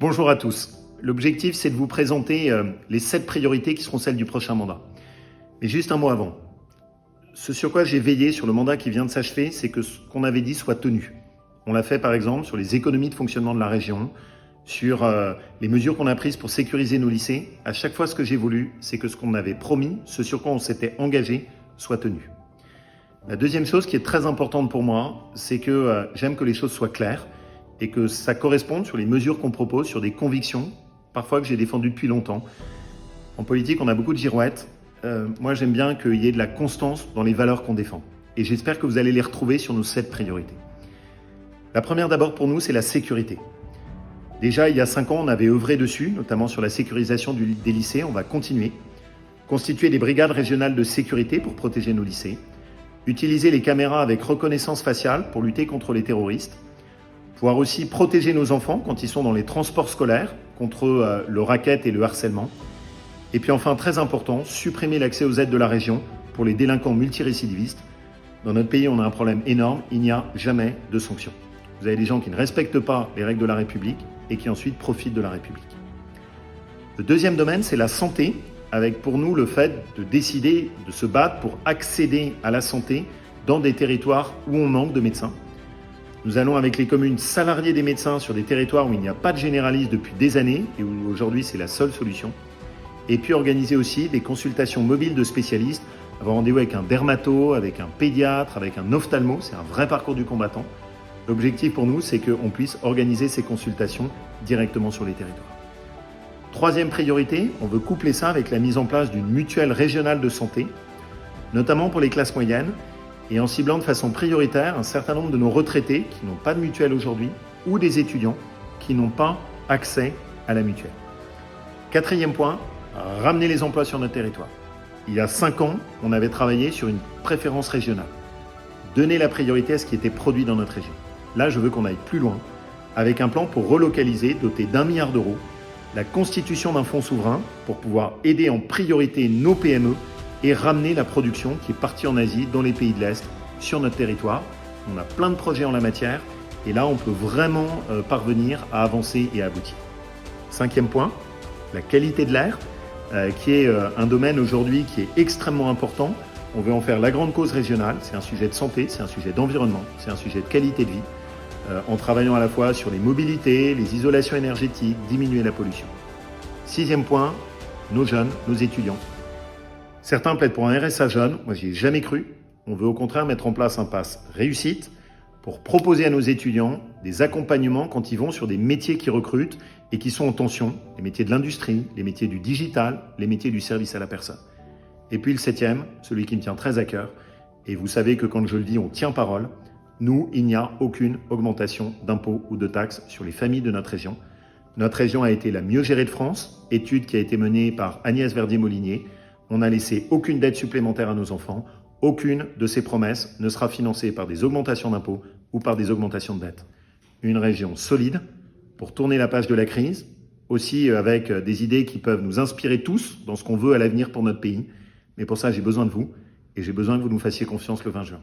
Bonjour à tous. L'objectif, c'est de vous présenter les 7 priorités qui seront celles du prochain mandat. Mais juste un mot avant. Ce sur quoi j'ai veillé sur le mandat qui vient de s'achever, c'est que ce qu'on avait dit soit tenu. On l'a fait par exemple sur les économies de fonctionnement de la région, sur les mesures qu'on a prises pour sécuriser nos lycées. À chaque fois, ce que j'ai voulu, c'est que ce qu'on avait promis, ce sur quoi on s'était engagé, soit tenu. La deuxième chose qui est très importante pour moi, c'est que j'aime que les choses soient claires et que ça corresponde sur les mesures qu'on propose, sur des convictions, parfois que j'ai défendues depuis longtemps. En politique, on a beaucoup de girouettes. Moi, j'aime bien qu'il y ait de la constance dans les valeurs qu'on défend. Et j'espère que vous allez les retrouver sur nos 7 priorités. La première d'abord pour nous, c'est la sécurité. Déjà, il y a 5 ans, on avait œuvré dessus, notamment sur la sécurisation des lycées. On va continuer. Constituer des brigades régionales de sécurité pour protéger nos lycées. Utiliser les caméras avec reconnaissance faciale pour lutter contre les terroristes. Pouvoir aussi protéger nos enfants quand ils sont dans les transports scolaires contre le racket et le harcèlement. Et puis enfin, très important, supprimer l'accès aux aides de la région pour les délinquants multirécidivistes. Dans notre pays, on a un problème énorme, il n'y a jamais de sanctions. Vous avez des gens qui ne respectent pas les règles de la République et qui ensuite profitent de la République. Le deuxième domaine, c'est la santé, avec pour nous le fait de décider de se battre pour accéder à la santé dans des territoires où on manque de médecins. Nous allons avec les communes salarier des médecins sur des territoires où il n'y a pas de généraliste depuis des années et où aujourd'hui c'est la seule solution. Et puis organiser aussi des consultations mobiles de spécialistes, avoir rendez-vous avec un dermato, avec un pédiatre, avec un ophtalmo, c'est un vrai parcours du combattant. L'objectif pour nous, c'est qu'on puisse organiser ces consultations directement sur les territoires. Troisième priorité, on veut coupler ça avec la mise en place d'une mutuelle régionale de santé, notamment pour les classes moyennes, et en ciblant de façon prioritaire un certain nombre de nos retraités qui n'ont pas de mutuelle aujourd'hui ou des étudiants qui n'ont pas accès à la mutuelle. Quatrième point, ramener les emplois sur notre territoire. Il y a 5 ans, on avait travaillé sur une préférence régionale. Donner la priorité à ce qui était produit dans notre région. Là, je veux qu'on aille plus loin avec un plan pour relocaliser, doté d'1 milliard d'euros, la constitution d'un fonds souverain pour pouvoir aider en priorité nos PME et ramener la production qui est partie en Asie, dans les pays de l'Est, sur notre territoire. On a plein de projets en la matière et là, on peut vraiment parvenir à avancer et à aboutir. Cinquième point, la qualité de l'air, qui est un domaine aujourd'hui qui est extrêmement important. On veut en faire la grande cause régionale. C'est un sujet de santé, c'est un sujet d'environnement, c'est un sujet de qualité de vie, en travaillant à la fois sur les mobilités, les isolations énergétiques, diminuer la pollution. Sixième point, nos jeunes, nos étudiants. Certains plaident pour un RSA jeune, moi j'y ai jamais cru. On veut au contraire mettre en place un pass réussite pour proposer à nos étudiants des accompagnements quand ils vont sur des métiers qui recrutent et qui sont en tension, les métiers de l'industrie, les métiers du digital, les métiers du service à la personne. Et puis le septième, celui qui me tient très à cœur, et vous savez que quand je le dis, on tient parole, nous, il n'y a aucune augmentation d'impôts ou de taxes sur les familles de notre région. Notre région a été la mieux gérée de France, étude qui a été menée par Agnès Verdier-Molinier. On n'a laissé aucune dette supplémentaire à nos enfants. Aucune de ces promesses ne sera financée par des augmentations d'impôts ou par des augmentations de dettes. Une région solide pour tourner la page de la crise, aussi avec des idées qui peuvent nous inspirer tous dans ce qu'on veut à l'avenir pour notre pays. Mais pour ça, j'ai besoin de vous et j'ai besoin que vous nous fassiez confiance le 20 juin.